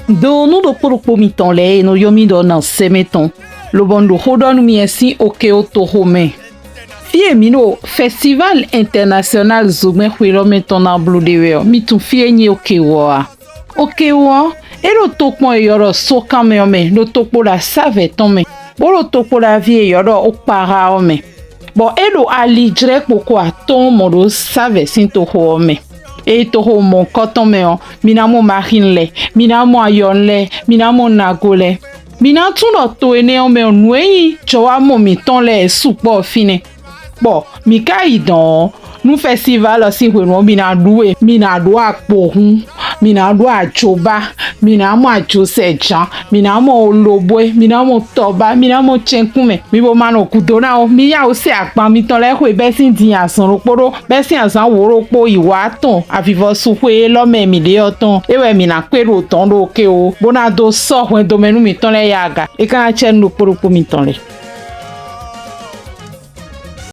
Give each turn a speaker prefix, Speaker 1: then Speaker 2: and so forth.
Speaker 1: Do nous do pour miton le no yomi do na semeton. Lo bon do hodon mi esi oke otohome. Fie mino festival international zume huilo meton na blue de mi tu fie ni oke wa. Oke wa e lo tokmo yoro so kame me lo tokpo la save tome. Bo lo tokpo la vie yoro o para me. Bo e lo ali direct poko aton mo do save sinto ho me. E to ho mon koton me on minamo marine le minamo ayon le minamo nagole mina tun do to ene on me onwe jowa mo mi ton le supo fine bo mi ka idon nu festival si we no mina duwe mina do apohun mina do ajoba mina mo ajose jan mina mo olobwe mina mo toba mina mo chenkume mi bo mano kudona o mi ya o se apan mi ton le we be sin din asan roporo be sin asan woropo iwa ton avivo suwe lo me mi de oton ewe mi na kwero ton do ke o bona do so wen do menu mi ton le yaga e kan chen no poropo mi ton le